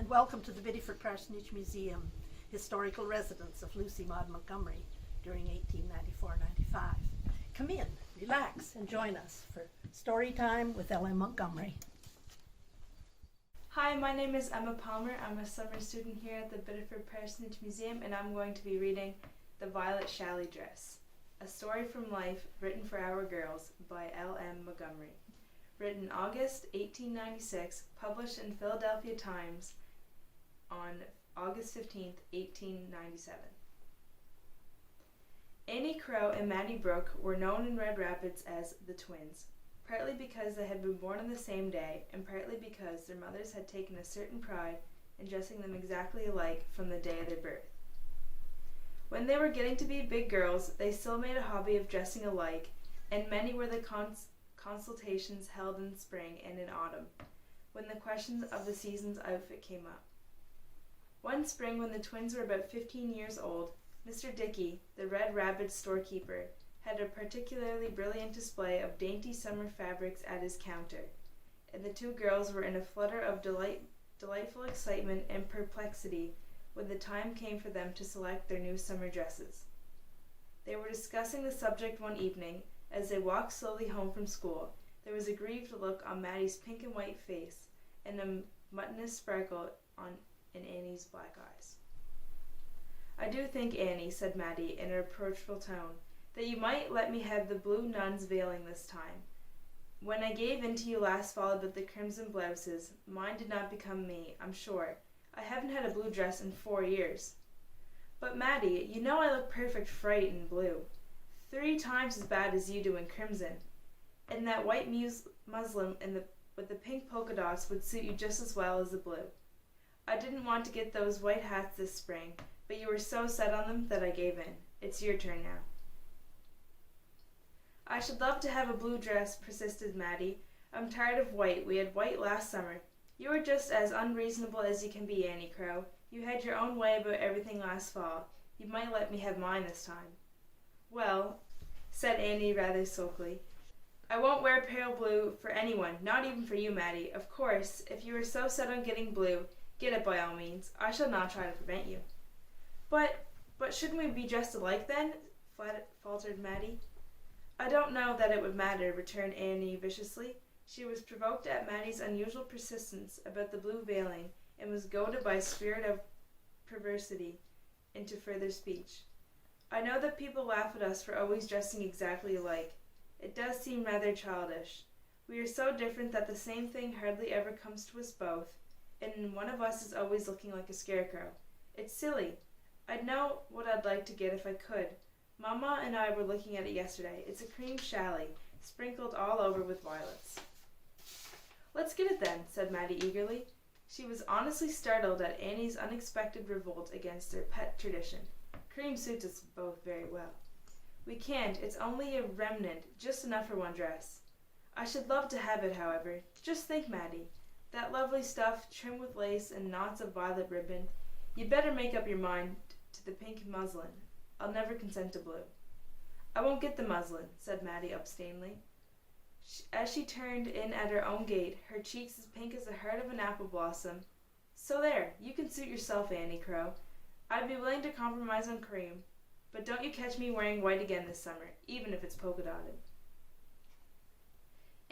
welcome to the Biddeford Parsonage Museum, historical residence of Lucy Maud Montgomery during 1894-95. Come in, relax, and join us for Storytime with LM Montgomery. Hi, my name is Emma Palmer. I'm a summer student here at the Biddeford Parsonage Museum, and I'm going to be reading The Violet Challie Dress, a story from life written for our girls by LM Montgomery. Written August 1896, published in Philadelphia Times on August 15, 1897. Annie Crow and Maddie Brooke were known in Red Rapids as the twins, partly because they had been born on the same day, and partly because their mothers had taken a certain pride in dressing them exactly alike from the day of their birth. When they were getting to be big girls, they still made a hobby of dressing alike, and many were the consultations held in spring and in autumn, when the questions of the season's outfit came up. One spring, when the twins were about 15 years old, Mr. Dickey, the Red Rapids storekeeper, had a particularly brilliant display of dainty summer fabrics at his counter, and the two girls were in a flutter of delightful excitement and perplexity when the time came for them to select their new summer dresses. They were discussing the subject one evening. As they walked slowly home from school, there was a grieved look on Maddie's pink and white face, and a mutinous sparkle in Annie's black eyes. "I do think, Annie," said Maddie in a reproachful tone, "that you might let me have the blue nun's veiling this time. When I gave in to you last fall about the crimson blouses, mine did not become me, I'm sure. I haven't had a blue dress in 4 years." "But, Maddie, you know I look perfect fright in blue. 3 times as bad as you do in crimson. And that white muslin with the pink polka dots would suit you just as well as the blue. I didn't want to get those white hats this spring, but you were so set on them that I gave in. It's your turn now." "I should love to have a blue dress," persisted Maddie. "I'm tired of white. We had white last summer. You are just as unreasonable as you can be, Annie Crow. You had your own way about everything last fall. You might let me have mine this time." "Well," said Annie rather sulkily, "I won't wear pale blue for anyone, not even for you, Maddie. Of course, if you are so set on getting blue, get it by all means. I shall not try to prevent you." But shouldn't we be dressed alike then?" faltered Maddie. "I don't know that it would matter," returned Annie viciously. She was provoked at Maddie's unusual persistence about the blue veiling, and was goaded by a spirit of perversity into further speech. "I know that people laugh at us for always dressing exactly alike. It does seem rather childish. We are so different that the same thing hardly ever comes to us both, and one of us is always looking like a scarecrow. It's silly. I'd know what I'd like to get if I could. Mamma and I were looking at it yesterday. It's a cream challie, sprinkled all over with violets." "Let's get it then," said Maddie eagerly. She was honestly startled at Annie's unexpected revolt against their pet tradition. "Cream suits us both very well." "We can't. It's only a remnant, just enough for one dress." "I should love to have it, however. Just think, Maddie, that lovely stuff, trimmed with lace and knots of violet ribbon. You'd better make up your mind to the pink muslin. I'll never consent to blue." "I won't get the muslin," said Maddie obstinately. As she turned in at her own gate, her cheeks as pink as the heart of an apple blossom. "So there, you can suit yourself, Annie Crow. I'd be willing to compromise on cream, but don't you catch me wearing white again this summer, even if it's polka dotted."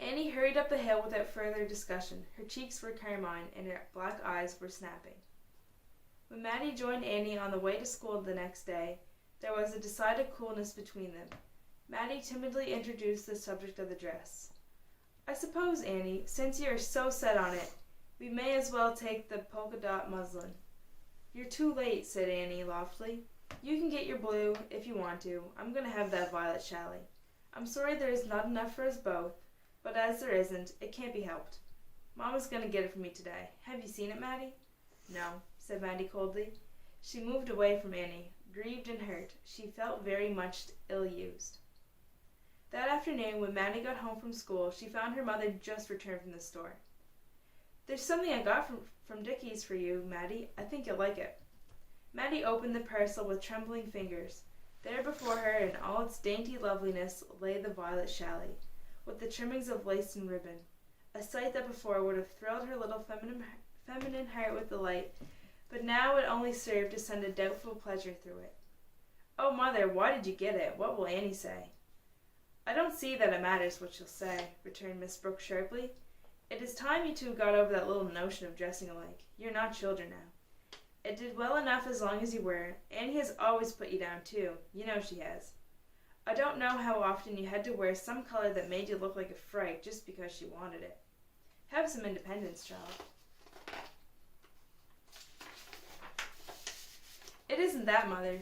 Annie hurried up the hill without further discussion. Her cheeks were carmine, and her black eyes were snapping. When Maddie joined Annie on the way to school the next day, there was a decided coolness between them. Maddie timidly introduced the subject of the dress. "I suppose, Annie, since you are so set on it, we may as well take the polka dot muslin." "You're too late," said Annie loftily. "You can get your blue if you want to. I'm going to have that violet challie. I'm sorry there is not enough for us both, but as there isn't, it can't be helped. Mama's going to get it for me today. Have you seen it, Maddie?" "No," said Maddie coldly. She moved away from Annie, grieved and hurt. She felt very much ill-used. That afternoon, when Maddie got home from school, she found her mother just returned from the store. "There's something I got from Dickey's for you, Maddie. I think you'll like it." Maddie opened the parcel with trembling fingers. There before her, in all its dainty loveliness, lay the violet challie, with the trimmings of lace and ribbon, a sight that before would have thrilled her little feminine heart with delight, but now it only served to send a doubtful pleasure through it. "Oh, Mother, why did you get it? What will Annie say?" "I don't see that it matters what she'll say," returned Miss Brooks sharply. "It is time you two got over that little notion of dressing alike. You're not children now. It did well enough as long as you were. Annie has always put you down, too. You know she has. I don't know how often you had to wear some color that made you look like a fright just because she wanted it. Have some independence, child." "It isn't that, Mother.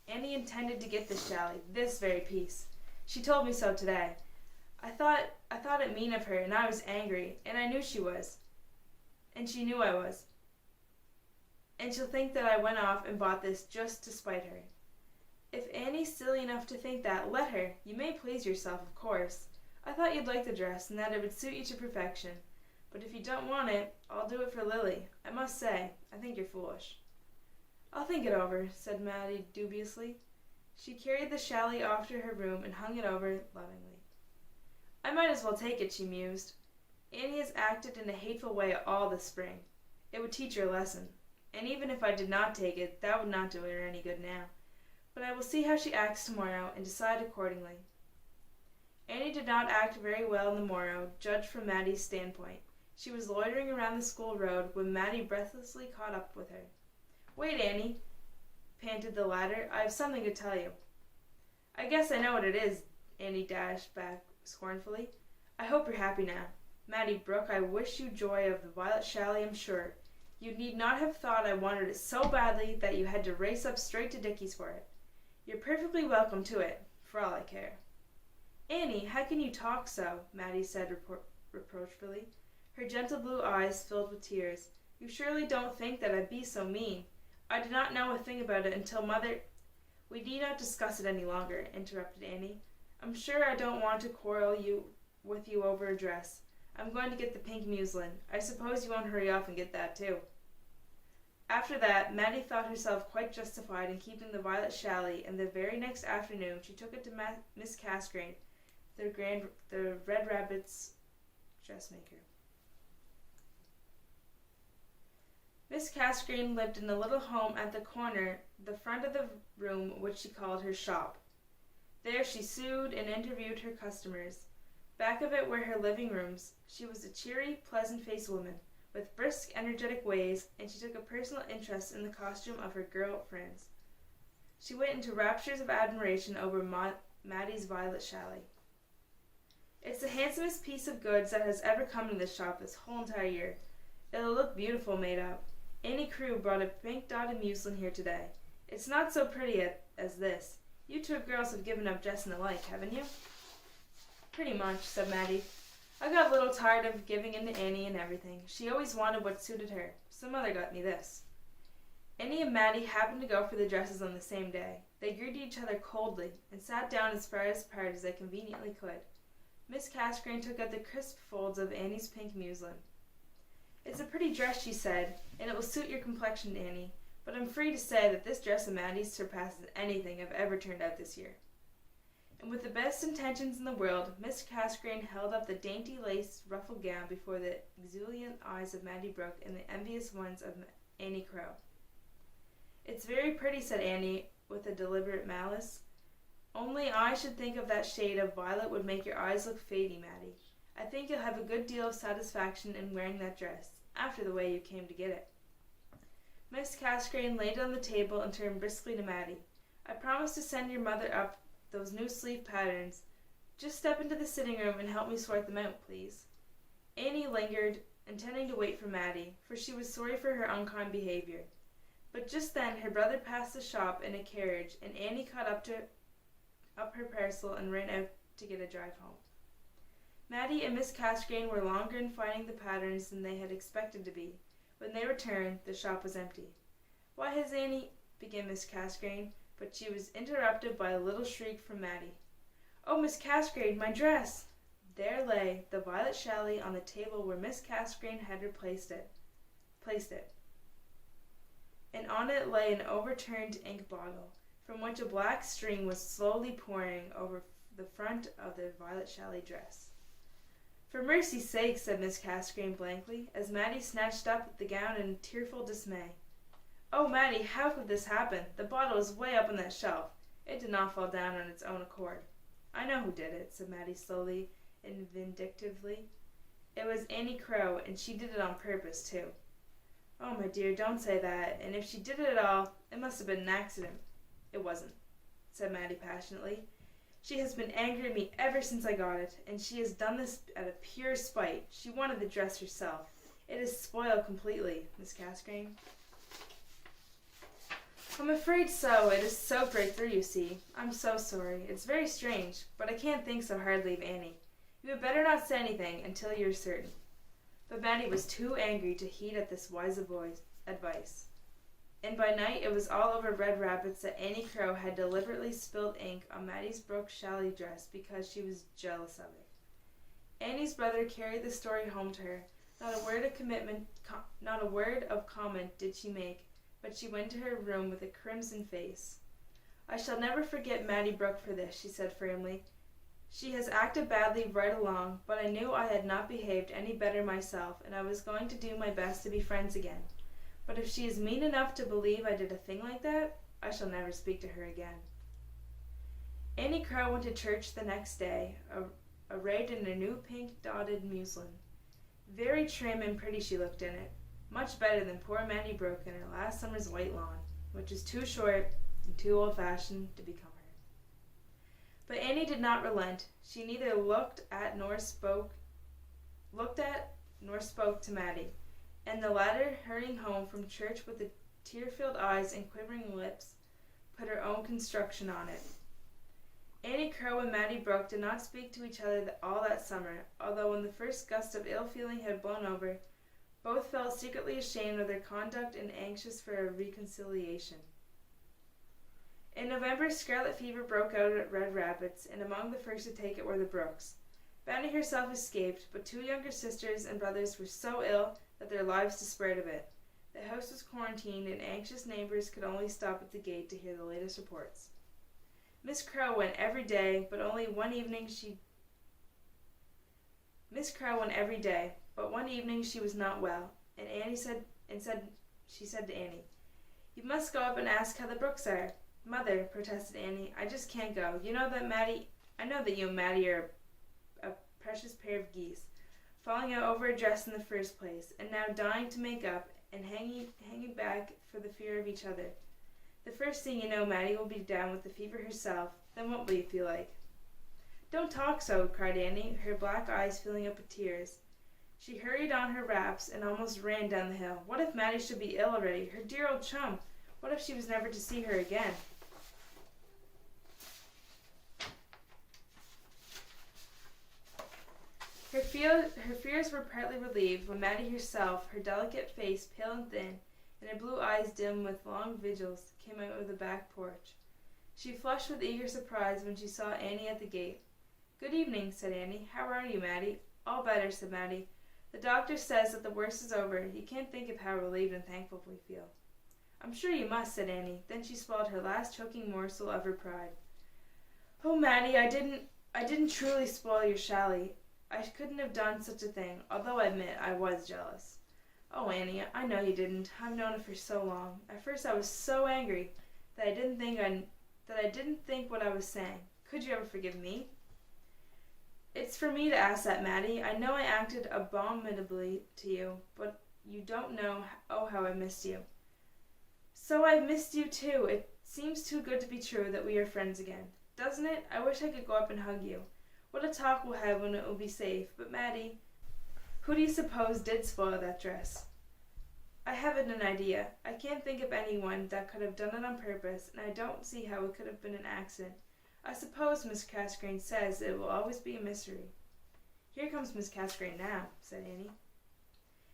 Annie intended to get this Challie, this very piece. She told me so today. I thought it mean of her, and I was angry, and I knew she was. And she knew I was. And she'll think that I went off and bought this just to spite her. If Annie's silly enough to think that, let her. You may please yourself, of course. I thought you'd like the dress, and that it would suit you to perfection. But if you don't want it, I'll do it for Lily. I must say, I think you're foolish." "I'll think it over," said Maddie dubiously. She carried the Challie off to her room and hung it over lovingly. "I might as well take it," she mused. "Annie has acted in a hateful way all this spring. It would teach her a lesson. And even if I did not take it, that would not do her any good now. But I will see how she acts tomorrow and decide accordingly." Annie did not act very well on the morrow, judged from Maddie's standpoint. She was loitering around the school road when Maddie breathlessly caught up with her. "Wait, Annie," panted the latter. "I have something to tell you." "I guess I know what it is," Annie dashed back scornfully. "I hope you're happy now. Maddie Brooke, I wish you joy of the violet Challie, I'm sure. You need not have thought I wanted it so badly that you had to race up straight to Dickie's for it. You're perfectly welcome to it, for all I care." "Annie, how can you talk so?" Maddie said reproachfully. Her gentle blue eyes filled with tears. "You surely don't think that I'd be so mean. I did not know a thing about it until Mother—" "We need not discuss it any longer," interrupted Annie. "I'm sure I don't want to quarrel with you over a dress. I'm going to get the pink muslin. I suppose you won't hurry off and get that too." After that, Maddie thought herself quite justified in keeping the violet Challie, and the very next afternoon she took it to Miss Casgrain, the Red Rabbit's dressmaker. Miss Casgrain lived in a little home at the corner, the front of the room which she called her shop. There she sewed and interviewed her customers. Back of it were her living rooms. She was a cheery, pleasant-faced woman, with brisk, energetic ways, and she took a personal interest in the costume of her girl friends. She went into raptures of admiration over Maddie's violet Challie. "It's the handsomest piece of goods that has ever come to this shop this whole entire year. It'll look beautiful made up. Annie Crew brought a pink dotted muslin here today. It's not so pretty as this. You two girls have given up dressing alike, haven't you?" "Pretty much," said Maddie. "I got a little tired of giving in to Annie and everything. She always wanted what suited her, so Mother got me this." Annie and Maddie happened to go for the dresses on the same day. They greeted each other coldly, and sat down as far apart as they conveniently could. Miss Casgrain took out the crisp folds of Annie's pink muslin. "It's a pretty dress," she said, "and it will suit your complexion, Annie, but I'm free to say that this dress of Maddie's surpasses anything I've ever turned out this year." And with the best intentions in the world, Miss Casgrain held up the dainty lace ruffled gown before the exultant eyes of Maddie Brooke and the envious ones of Annie Crow. "It's very pretty," said Annie with a deliberate malice. "Only I should think of that shade of violet would make your eyes look faddy, Maddie. I think you'll have a good deal of satisfaction in wearing that dress, after the way you came to get it." Miss Casgrain laid it on the table and turned briskly to Maddie. "I promised to send your mother up those new sleeve patterns. Just step into the sitting room and help me sort them out, please." Annie lingered, intending to wait for Maddie, for she was sorry for her unkind behavior. But just then her brother passed the shop in a carriage, and Annie caught up her parcel and ran out to get a drive home. Maddie and Miss Casgrain were longer in finding the patterns than they had expected to be. When they returned, the shop was empty. "Why has Annie—" began Miss Casgrain, but she was interrupted by a little shriek from Maddie. "Oh, Miss Casgrain, my dress!" There lay the violet Challie on the table where Miss Casgrain had placed it, and on it lay an overturned ink bottle, from which a black stream was slowly pouring over the front of the violet Challie dress. For mercy's sake, said Miss Casgrain blankly, as Maddie snatched up the gown in tearful dismay. Oh, Maddie, how could this happen? The bottle is way up on that shelf. It did not fall down on its own accord. I know who did it, said Maddie slowly and vindictively. It was Annie Crow, and she did it on purpose, too. Oh, my dear, don't say that, and if she did it at all, it must have been an accident. It wasn't, said Maddie passionately. She has been angry at me ever since I got it, and she has done this out of pure spite. She wanted the dress herself. It is spoiled completely, Miss Casgrain. I'm afraid so. It is soaked right through, you see. I'm so sorry. It's very strange, but I can't think so hardly of Annie. You had better not say anything until you're certain. But Maddie was too angry to heed at this wise advice. And by night it was all over Red Rapids that Annie Crow had deliberately spilled ink on Maddie's Brooke Challie dress because she was jealous of it. Annie's brother carried the story home to her. Not a word of comment did she make, but she went to her room with a crimson face. I shall never forget Maddie Brooke for this, she said firmly. She has acted badly right along, but I knew I had not behaved any better myself, and I was going to do my best to be friends again. But if she is mean enough to believe I did a thing like that, I shall never speak to her again. Annie Crow went to church the next day, arrayed in a new pink dotted muslin. Very trim and pretty she looked in it, much better than poor Maddie Brooke in her last summer's white lawn, which is too short and too old-fashioned to become her. But Annie did not relent. She neither looked at nor spoke to Maddie, and the latter, hurrying home from church with the tear-filled eyes and quivering lips, put her own construction on it. Annie Crow and Maddie Brooke did not speak to each other all that summer, although when the first gust of ill feeling had blown over, both felt secretly ashamed of their conduct and anxious for a reconciliation. In November, scarlet fever broke out at Red Rapids, and among the first to take it were the Brookes. Maddie herself escaped, but two younger sisters and brothers were so ill that their lives despaired of it. The house was quarantined, and anxious neighbors could only stop at the gate to hear the latest reports. Miss Crow went every day, but one evening she was not well, and she said to Annie, "You must go up and ask how the Brookes are." "Mother," protested Annie, "I just can't go. I know that you and Maddie are a precious pair of geese, falling out over a dress in the first place, and now dying to make up, and hanging back for the fear of each other. The first thing you know, Maddie will be down with the fever herself. Then what will you feel like?" "Don't talk so," cried Annie, her black eyes filling up with tears. She hurried on her wraps and almost ran down the hill. What if Maddie should be ill already, her dear old chum? What if she was never to see her again? Her fears were partly relieved when Maddie herself, her delicate face pale and thin, and her blue eyes dim with long vigils, came out of the back porch. She flushed with eager surprise when she saw Annie at the gate. "Good evening," said Annie. "How are you, Maddie?" "All better," said Maddie. "The doctor says that the worst is over. You can't think of how relieved and thankful we feel." "I'm sure you must," said Annie. Then she swallowed her last choking morsel of her pride. "Oh, Maddie, I didn't truly spoil your Challie. I couldn't have done such a thing, although I admit I was jealous." "Oh, Annie, I know you didn't. I've known it for so long. At first I was so angry that I didn't think what I was saying. Could you ever forgive me?" "It's for me to ask that, Maddie. I know I acted abominably to you, but you don't know how I missed you." "So I've missed you too. It seems too good to be true that we are friends again. Doesn't it? I wish I could go up and hug you. What a talk we'll have when it will be safe. But Maddie, who do you suppose did spoil that dress?" "I haven't an idea. I can't think of anyone that could have done it on purpose, and I don't see how it could have been an accident. I suppose Miss Casgrain says it will always be a mystery." "Here comes Miss Casgrain now," said Annie.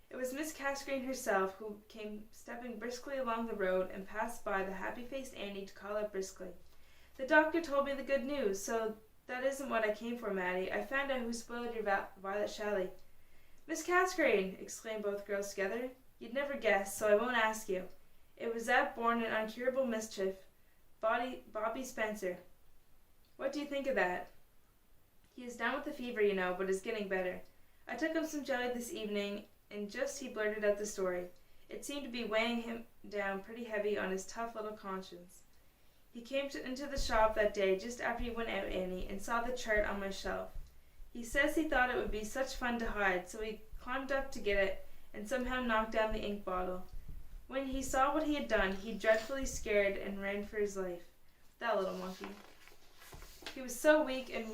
It was Miss Casgrain herself who came stepping briskly along the road and passed by the happy-faced Annie to call out briskly, "The doctor told me the good news, so that isn't what I came for, Maddie. I found out who spoiled your violet Challie." "Miss Casgrain!" exclaimed both girls together. "You'd never guess, so I won't ask you. It was that born in incurable mischief, Bobby Spencer. What do you think of that? He is down with the fever, you know, but is getting better. I took him some jelly this evening, and just he blurted out the story. It seemed to be weighing him down pretty heavy on his tough little conscience. He came into the shop that day just after he went out, Annie, and saw the chart on my shelf. He says he thought it would be such fun to hide, so he climbed up to get it and somehow knocked down the ink bottle. When he saw what he had done, he dreadfully scared and ran for his life. That little monkey. He was so weak and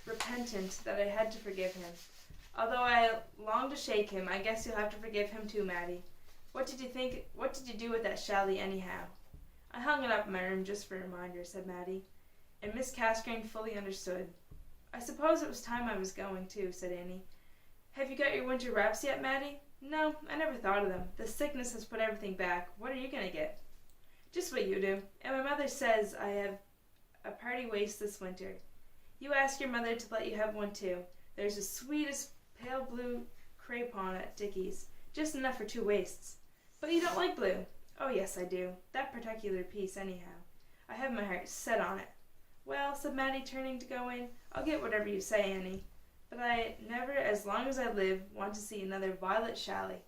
repentant that I had to forgive him. Although I longed to shake him, I guess you'll have to forgive him too, Maddie. What did you do with that Challie anyhow? I hung it up in my room just for a reminder, said Maddie, and Miss Casgrain fully understood. I suppose it was time I was going too, said Annie. Have you got your winter wraps yet, Maddie? No, I never thought of them. The sickness has put everything back. What are you going to get? Just what you do. And my mother says I have a party waist this winter. You ask your mother to let you have one too. There's the sweetest pale blue crepon at Dickie's. Just enough for 2 waists. But you don't like blue. Oh yes, I do. That particular piece anyhow. I have my heart set on it. Well, said Maddie, turning to go in, I'll get whatever you say, Annie. But I never, as long as I live, want to see another Violet Challie.